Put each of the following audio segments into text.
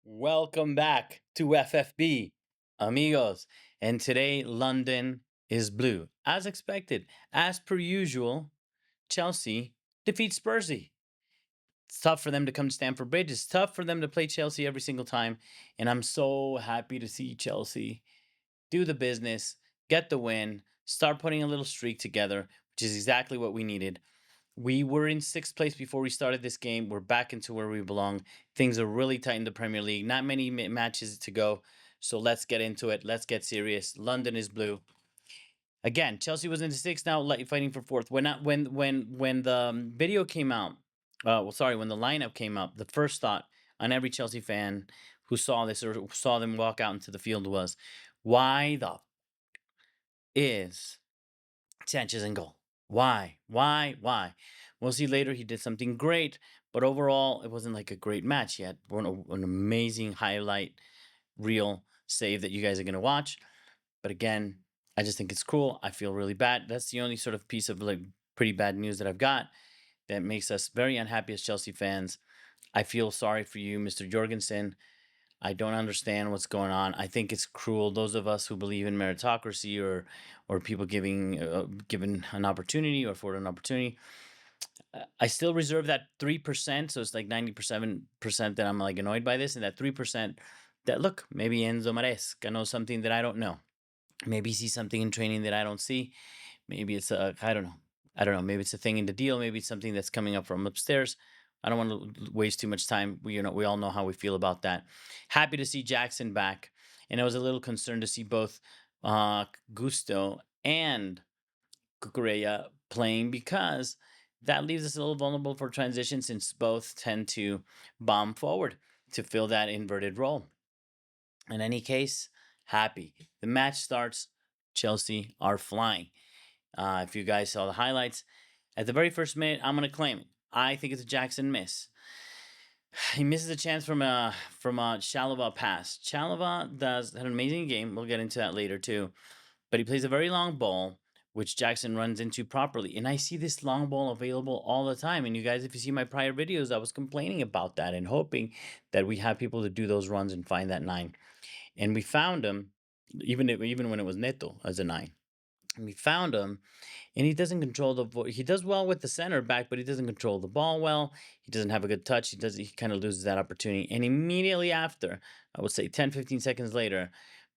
Welcome back to FFB, amigos. And today, London is blue. As expected, as per usual, Chelsea defeats Spursy. It's tough for them to come to Stamford Bridge. It's tough for them to play Chelsea every single time. And I'm so happy to see Chelsea do the business, get the win, start putting a little streak together, which is exactly what we needed. We were in sixth place before we started this game. We're back into where we belong. Things are really tight in the Premier League. Not many matches to go. So let's get into it. Let's get serious. London is blue. Again, Chelsea was into sixth now, fighting for fourth. When the video came out, when the lineup came up, the first thought on every Chelsea fan who saw this or saw them walk out into the field was, why the is Sanchez in goal? Why? Why? Why? We'll see later. He did something great, but overall, it wasn't like a great match yet. An amazing highlight reel save that you guys are going to watch. But again, I just think it's cool. I feel really bad. That's the only sort of piece of like pretty bad news that I've got that makes us very unhappy as Chelsea fans. I feel sorry for you, Mr. Jorgensen. I don't understand what's going on. I think it's cruel. Those of us who believe in meritocracy or people given an opportunity or afford an opportunity, I still reserve that 3%. So it's like 97% that I'm like annoyed by this, and that 3% that look, maybe Enzo Maresca knows something that I don't know. Maybe he sees something in training that I don't see. Maybe it's I don't know. I don't know. Maybe it's a thing in the deal. Maybe it's something that's coming up from upstairs. I don't want to waste too much time. We all know how we feel about that. Happy to see Jackson back, and I was a little concerned to see both Gusto and Cucurella playing because that leaves us a little vulnerable for transition since both tend to bomb forward to fill that inverted role. In any case, happy. The match starts. Chelsea are flying. If you guys saw the highlights, at the very first minute, I'm gonna claim it. I think it's a Jackson miss. He misses a chance from a Chalobah pass. Chalobah had an amazing game. We'll get into that later too. But he plays a very long ball, which Jackson runs into properly. And I see this long ball available all the time. And you guys, if you see my prior videos, I was complaining about that and hoping that we have people to do those runs and find that nine. And we found him, even when it was Neto as a nine. And we found him, and he doesn't control he does well with the center back, but he doesn't control the ball well. He doesn't have a good touch. He kind of loses that opportunity. And immediately after, I would say 10, 15 seconds later,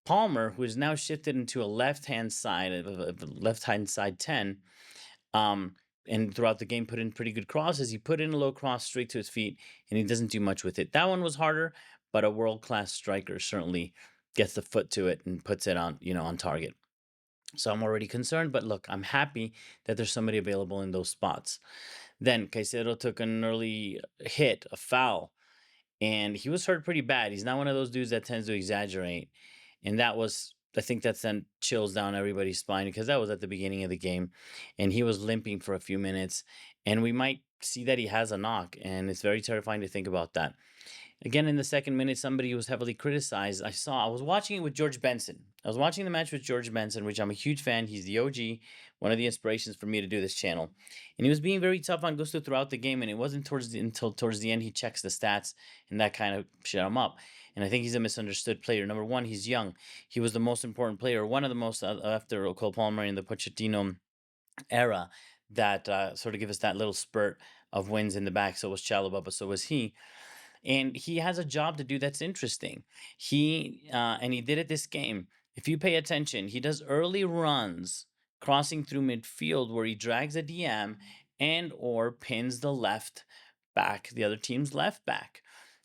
Palmer, who is now shifted into a left-hand side, left-hand side 10, and throughout the game put in pretty good crosses. He put in a low cross straight to his feet, and he doesn't do much with it. That one was harder, but a world-class striker certainly gets the foot to it and puts it on target. So I'm already concerned, but look, I'm happy that there's somebody available in those spots. Then Caicedo took an early hit, a foul, and he was hurt pretty bad. He's not one of those dudes that tends to exaggerate. And I think that sent chills down everybody's spine because that was at the beginning of the game. And he was limping for a few minutes. And we might see that he has a knock. And it's very terrifying to think about that. Again, in the second minute, somebody was heavily criticized. I was watching it with George Benson. I was watching the match with George Benson, which I'm a huge fan. He's the OG, one of the inspirations for me to do this channel. And he was being very tough on Gusto throughout the game. And it wasn't until towards the end he checks the stats, and that kind of shut him up. And I think he's a misunderstood player. Number one, he's young. He was the most important player, one of the most after Cole Palmer in the Pochettino era that sort of give us that little spurt of wins in the back. So was Chalobah, but so was he. And he has a job to do that's interesting. And he did it this game. If you pay attention, he does early runs crossing through midfield where he drags a DM and or pins the left back, the other team's left back.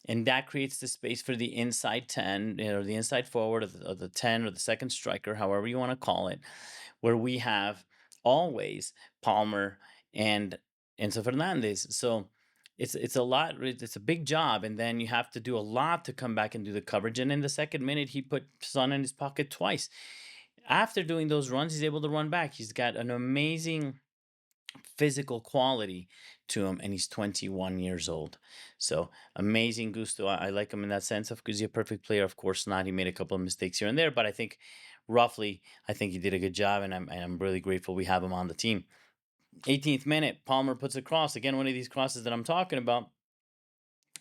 And that creates the space for the inside 10, or the inside forward of the 10 or the second striker, however you want to call it, where we have always Palmer and Enzo Fernandez. So it's a lot. It's a big job, and then you have to do a lot to come back and do the coverage. And in the second minute, he put Son in his pocket twice. After doing those runs, he's able to run back. He's got an amazing physical quality to him, and he's 21 years old. So amazing Gusto. I like him in that sense. Of course, he's a perfect player. Of course not. He made a couple of mistakes here and there, but I think roughly, I think he did a good job, and I'm really grateful we have him on the team. 18th minute, Palmer puts a cross. Again, one of these crosses that I'm talking about.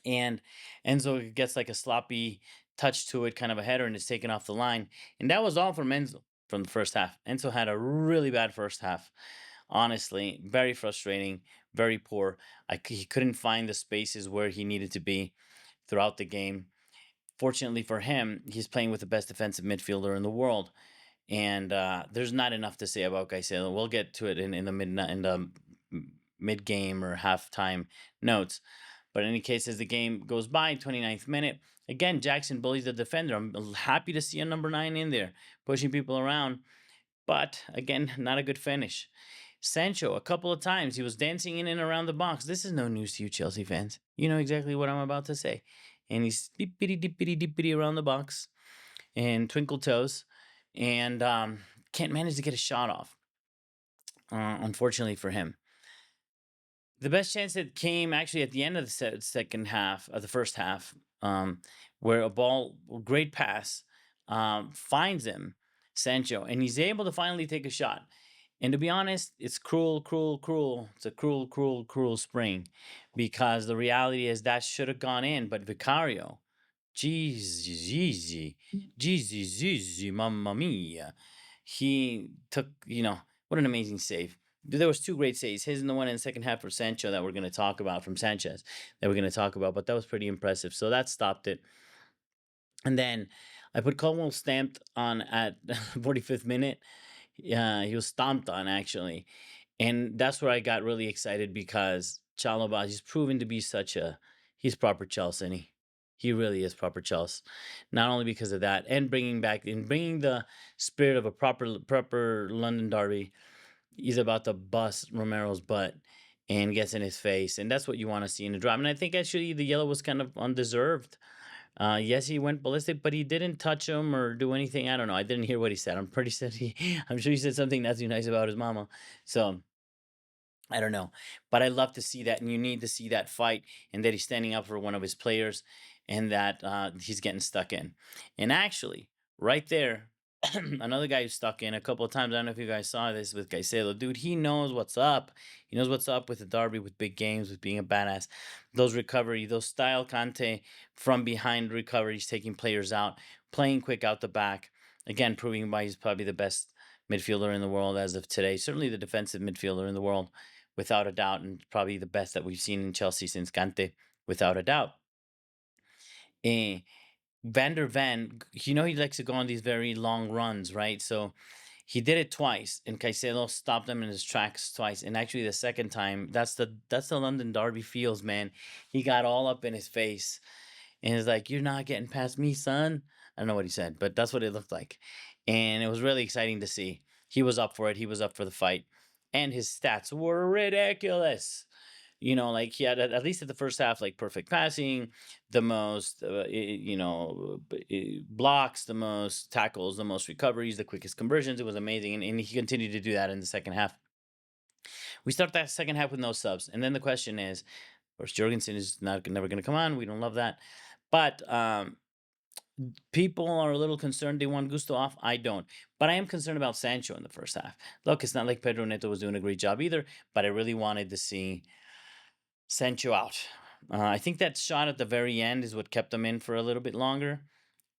and Enzo gets like a sloppy touch to it, kind of a header, and it's taken off the line. And that was all from Enzo from the first half. Enzo had a really bad first half. Honestly, very frustrating, very poor. He couldn't find the spaces where he needed to be throughout the game. Fortunately for him, he's playing with the best defensive midfielder in the world, and there's not enough to say about Caicedo. We'll get to it in the mid game or halftime notes. But in any case, as the game goes by, 29th minute, again, Jackson bullies the defender. I'm happy to see a number 9 in there, pushing people around. But again, not a good finish. Sancho, a couple of times, he was dancing in and around the box. This is no news to you, Chelsea fans. You know exactly what I'm about to say. And he's dippity dippity dippity around the box and twinkle toes and can't manage to get a shot off, unfortunately for him. The best chance that came actually at the end of the second half of the first half, where a ball, great pass, finds him, Sancho, and he's able to finally take a shot. And to be honest, it's cruel, cruel, cruel. It's a cruel, cruel, cruel spring, because the reality is that should have gone in, but Vicario, Jeezy, Jeezy, Jeezy, mamma mia, he took, what an amazing save. There was two great saves, his and the one in the second half for Sancho that we're going to talk about, from Sanchez, that we're going to talk about, but that was pretty impressive. So that stopped it. And then I put Colwell stamped on at 45th minute. Yeah, he was stomped on actually. And that's where I got really excited, because Chalobah, he's proven to be he's proper Chelsea. He really is proper Chelsea. Not only because of that, and bringing the spirit of a proper London derby. He's about to bust Romero's butt and gets in his face, and that's what you want to see in a drop. And I think actually the yellow was kind of undeserved. Yes, he went ballistic, but he didn't touch him or do anything. I don't know. I didn't hear what he said. I'm sure he said something not too nice about his mama. So I don't know, but I love to see that, and you need to see that fight, and that he's standing up for one of his players, and that he's getting stuck in. And actually, right there, another guy who's stuck in a couple of times. I don't know if you guys saw this with Caicedo. Dude, he knows what's up. He knows what's up with the derby, with big games, with being a badass. Those recovery, those style Conte from behind recoveries, taking players out, playing quick out the back. Again, proving why he's probably the best midfielder in the world as of today. Certainly the defensive midfielder in the world, without a doubt, and probably the best that we've seen in Chelsea since Kante, without a doubt. Eh, Van der Ven, he likes to go on these very long runs, right? So he did it twice, and Caicedo stopped him in his tracks twice. And actually, the second time, that's the London Derby feels, man. He got all up in his face, and he's like, "You're not getting past me, son." I don't know what he said, but that's what it looked like, and it was really exciting to see. He was up for it. He was up for the fight, and his stats were ridiculous. Like he had, at least at the first half, like perfect passing, the most, blocks, the most tackles, the most recoveries, the quickest conversions. It was amazing. And he continued to do that in the second half. We start that second half with no subs. And then the question is, of course, Jorgensen is never going to come on. We don't love that. But people are a little concerned. They want Gusto off. I don't. But I am concerned about Sancho in the first half. Look, it's not like Pedro Neto was doing a great job either, but I really wanted to see Sancho out. I think that shot at the very end is what kept him in for a little bit longer.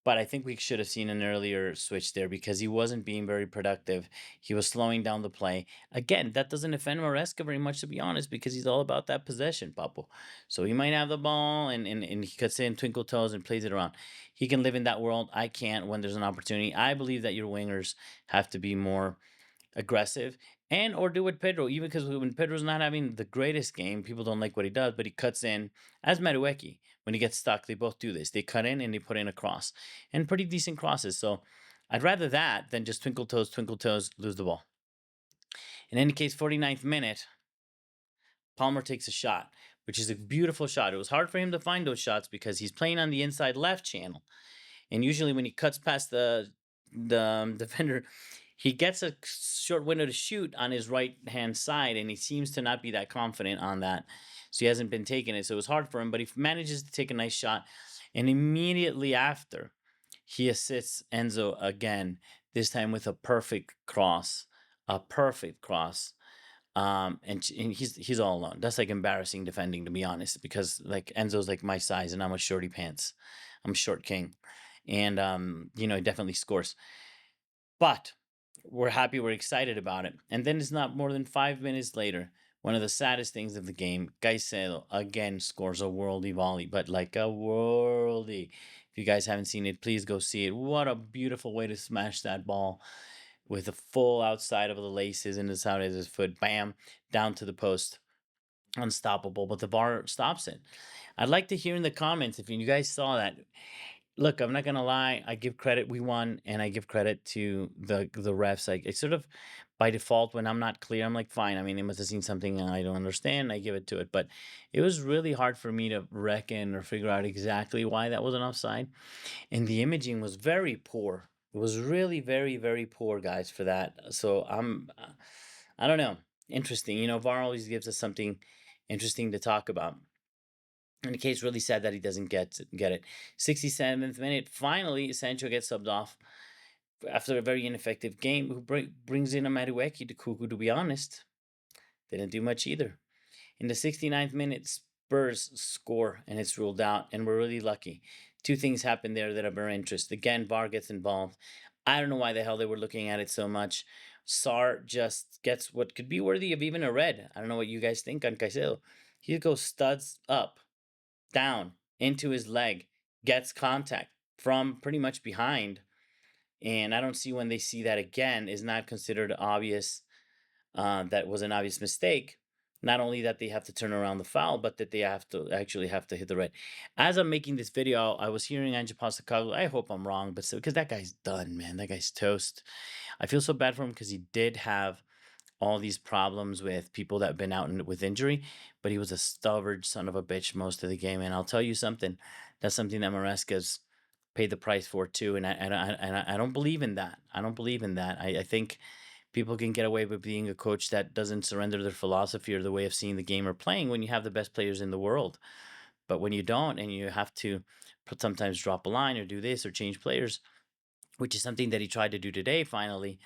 But I think we should have seen an earlier switch there, because he wasn't being very productive. He was slowing down the play. Again, that doesn't offend Maresca very much, to be honest, because he's all about that possession, Papo. So he might have the ball, and he cuts in twinkle toes and plays it around. He can live in that world. I can't when there's an opportunity. I believe that your wingers have to be more aggressive, and or do what Pedro, even because when Pedro's not having the greatest game, people don't like what he does, but he cuts in, as Madueke. When he gets stuck, they both do this. They cut in and they put in a cross, and pretty decent crosses. So I'd rather that than just twinkle toes, lose the ball. In any case, 49th minute, Palmer takes a shot, which is a beautiful shot. It was hard for him to find those shots because he's playing on the inside left channel. And usually when he cuts past the defender, he gets a short window to shoot on his right hand side, and he seems to not be that confident on that. So he hasn't been taking it. So it was hard for him, but he manages to take a nice shot. And immediately after, he assists Enzo again, this time with a perfect cross. A perfect cross. And he's all alone. That's like embarrassing defending, to be honest, because like Enzo's like my size and I'm a shorty pants. I'm short king, and he definitely scores. But we're happy, we're excited about it. And then it's not more than 5 minutes later. One of the saddest things of the game, Caicedo again scores a worldy volley, but like a worldy. If you guys haven't seen it, please go see it. What a beautiful way to smash that ball with the full outside of the laces and the side of his foot, bam, down to the post. Unstoppable, but the bar stops it. I'd like to hear in the comments if you guys saw that. Look, I'm not gonna lie. I give credit. We won, and I give credit to the refs. Like it's sort of by default when I'm not clear, I'm like, fine. I mean, they must have seen something I don't understand. I give it to it, but it was really hard for me to reckon or figure out exactly why that was an offside. And the imaging was very poor. It was really very very poor, guys, for that. So I don't know. Interesting. VAR always gives us something interesting to talk about. In the case, really sad that he doesn't get it. 67th minute, finally, Sancho gets subbed off after a very ineffective game. Who brings in a Madueke to Kuku, to be honest. Didn't do much either. In the 69th minute, Spurs score and it's ruled out, and we're really lucky. Two things happen there that are very interesting. Again, VAR gets involved. I don't know why the hell they were looking at it so much. Sar just gets what could be worthy of even a red. I don't know what you guys think on Caicedo. He goes studs up, down, into his leg, gets contact from pretty much behind. And I don't see when they see that again is not considered obvious. That was an obvious mistake. Not only that they have to turn around the foul, but that they have to hit the red. As I'm making this video, I was hearing Ange Postecoglou. I hope I'm wrong, but because that guy's done, man. That guy's toast. I feel so bad for him because he did have all these problems with people that have been out with injury, but he was a stubborn son of a bitch most of the game. And I'll tell you something, that's something that Maresca's paid the price for too. And I don't believe in that. I don't believe in that. I think people can get away with being a coach that doesn't surrender their philosophy or the way of seeing the game or playing when you have the best players in the world. But when you don't, and you have to sometimes drop a line or do this or change players, which is something that he tried to do today, finally,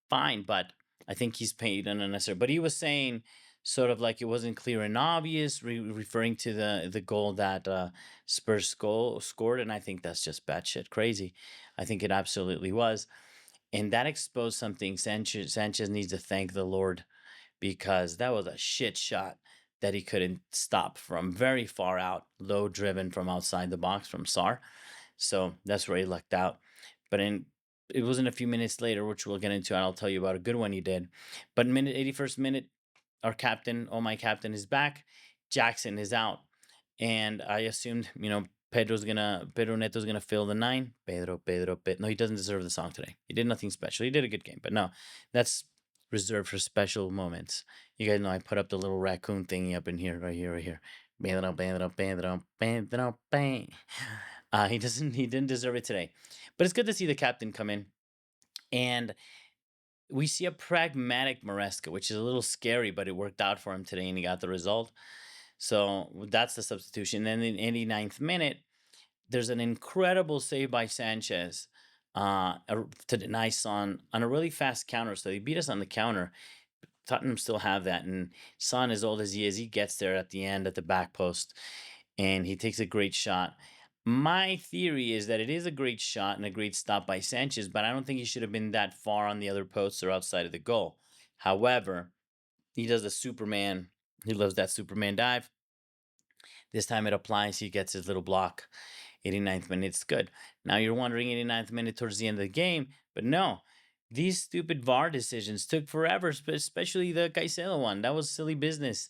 fine, but I think he's paid unnecessary. But he was saying sort of like it wasn't clear and obvious, referring to the goal that Spurs scored, and I think that's just batshit crazy. I think it absolutely was, and that exposed something. Sanchez needs to thank the Lord because that was a shit shot that he couldn't stop from very far out, low driven from outside the box from Sar. So that's where he lucked out. But it wasn't a few minutes later, which we'll get into, and I'll tell you about a good one he did. But minute 81st minute, our captain, my captain, is back. Jackson is out. And I assumed, Pedro Neto's gonna fill the nine. Pedro. No, he doesn't deserve the song today. He did nothing special. He did a good game, but no, that's reserved for special moments. You guys know I put up the little raccoon thingy up in here, right here, right here. Bang. He didn't deserve it today. But it's good to see the captain come in. And we see a pragmatic Maresca, which is a little scary, but it worked out for him today and he got the result. So that's the substitution. Then in the 89th minute, there's an incredible save by Sanchez to deny Son on a really fast counter. So they beat us on the counter. Tottenham still have that. And Son, as old as he is, he gets there at the end at the back post and he takes a great shot. My theory is that it is a great shot and a great stop by Sanchez, but I don't think he should have been that far on the other posts or outside of the goal. However, he does the Superman. He loves that Superman dive. This time it applies. He gets his little block. 89th minute, it's good. Now you're wondering 89th minute towards the end of the game, but no. These stupid VAR decisions took forever, especially the Caicedo one. That was silly business.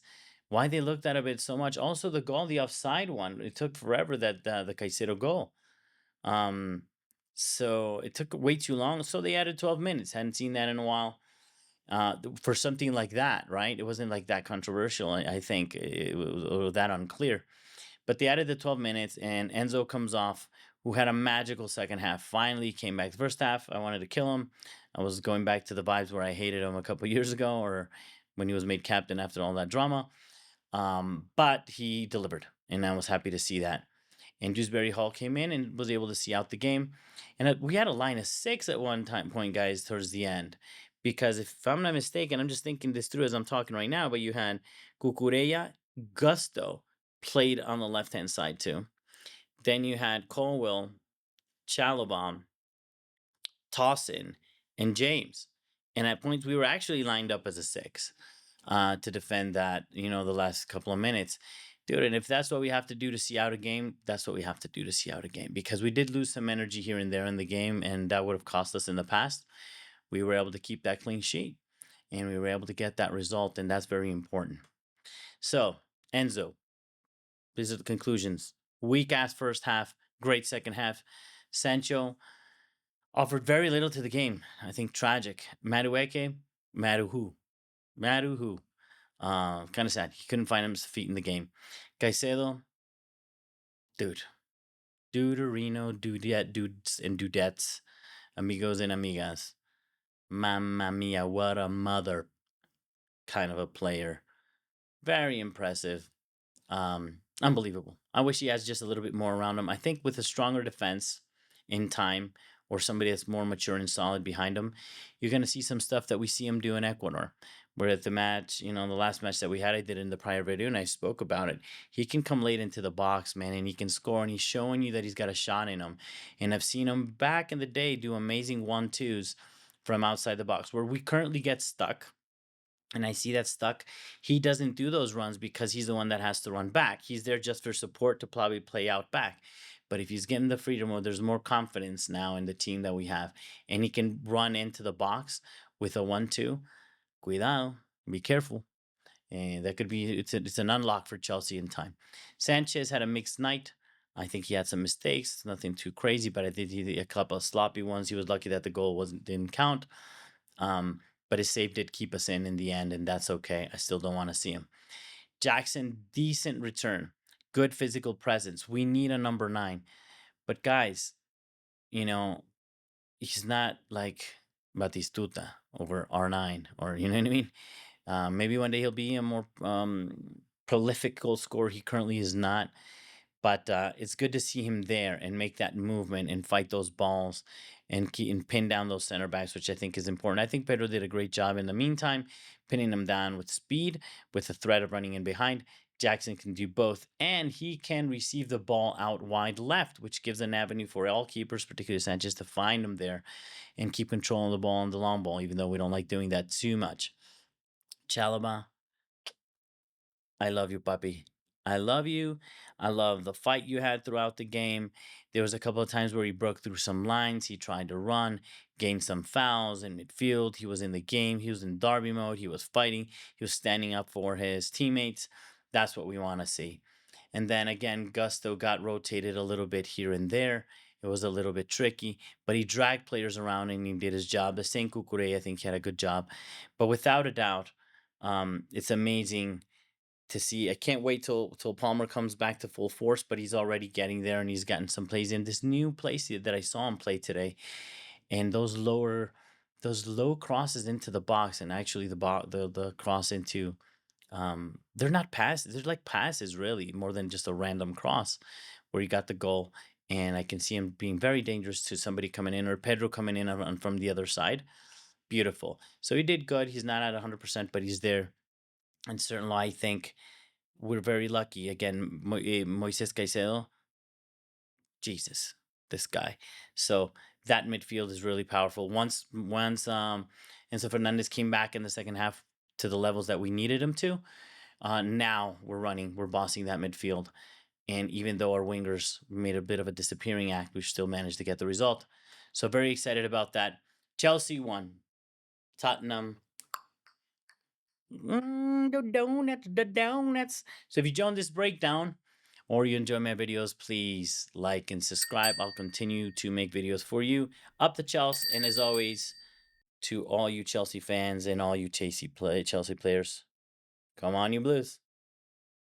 Why they looked at it so much. Also, the goal, the offside one, it took forever, that the Caicedo goal. So it took way too long. So they added 12 minutes. Hadn't seen that in a while. For something like that, right? It wasn't like that controversial. I think it was that unclear. But they added the 12 minutes, and Enzo comes off, who had a magical second half. Finally came back. The first half, I wanted to kill him. I was going back to the vibes where I hated him a couple years ago, or when he was made captain after all that drama. But he delivered, and I was happy to see that. And Dewsbury Hall came in and was able to see out the game. And we had a line of 6 at one point, guys, towards the end. because if I'm not mistaken, I'm just thinking this through as I'm talking right now, but you had Cucurella, Gusto played on the left hand side too. Then you had Colwell, Chalobah, Tossin, and James. And at points, we were actually lined up as a six to defend that, the last couple of minutes. Dude, and if that's what we have to do to see out a game, that's what we have to do to see out a game. Because we did lose some energy here and there in the game, and that would have cost us in the past. We were able to keep that clean sheet, and we were able to get that result, and that's very important. So, Enzo, these are the conclusions. Weak ass first half, great second half. Sancho offered very little to the game. I think tragic. Madueke, Maduhu. Maduhu. Kind of sad. He couldn't find his feet in the game. Caicedo, dude. Duderino, dudet, dudes, and dudettes. Amigos and amigas. Mamma mia, what a mother kind of a player. Very impressive. Unbelievable. I wish he has just a little bit more around him. I think with a stronger defense in time or somebody that's more mature and solid behind him, you're going to see some stuff that we see him do in Ecuador. Where at the match, the last match that we had, I did in the prior video and I spoke about it. He can come late into the box, man, and he can score, and he's showing you that he's got a shot in him. And I've seen him back in the day do amazing 1-2s from outside the box where we currently get stuck. And I see that stuck. He doesn't do those runs because he's the one that has to run back. He's there just for support to probably play out back. But if he's getting the freedom, or there's more confidence now in the team that we have, and he can run into the box with a 1-2, cuidado, be careful. And that could be, it's an unlock for Chelsea in time. Sanchez had a mixed night. I think he had some mistakes, nothing too crazy, but I think he did a couple of sloppy ones. He was lucky that the goal didn't count. But his save did keep us in the end, and that's okay. I still don't want to see him. Jackson, decent return, good physical presence. We need a number 9. But guys, he's not like Batistuta over R9, or you know what I mean? Maybe one day he'll be a more prolific goal scorer. He currently is not. But it's good to see him there and make that movement and fight those balls and pin down those center backs, which I think is important. I think Pedro did a great job in the meantime, pinning them down with speed, with the threat of running in behind. Jackson can do both, and he can receive the ball out wide left, which gives an avenue for all keepers, particularly Sanchez, to find him there and keep controlling the ball on the long ball, even though we don't like doing that too much. Chalaba, I love you, puppy. I love you. I love the fight you had throughout the game. There was a couple of times where he broke through some lines. He tried to run, gained some fouls in midfield. He was in the game. He was in derby mode. He was fighting. He was standing up for his teammates. That's what we want to see. And then again, Gusto got rotated a little bit here and there. It was a little bit tricky, but he dragged players around and he did his job. The same Kukure, I think, he had a good job. But without a doubt, it's amazing to see. I can't wait till Palmer comes back to full force, but he's already getting there and he's gotten some plays in. This new place that I saw him play today, and those low crosses into the box, and actually the cross into they're not passes, they're like passes really, more than just a random cross where he got the goal. And I can see him being very dangerous to somebody coming in, or Pedro coming in from the other side. Beautiful. So he did good. He's not at 100%, but he's there. And certainly, I think we're very lucky. Again, Moisés Caicedo, Jesus, this guy. So that midfield is really powerful. Once Enzo Fernandez came back in the second half to the levels that we needed him to, now we're bossing that midfield. And even though our wingers made a bit of a disappearing act, we've still managed to get the result. So very excited about that. Chelsea won. Tottenham, the donuts. So if you joined this breakdown or you enjoy my videos, please like and subscribe. I'll continue to make videos for you. Up the Chelsea, and as always, to all you Chelsea fans and all you Chelsea players, come on, you Blues.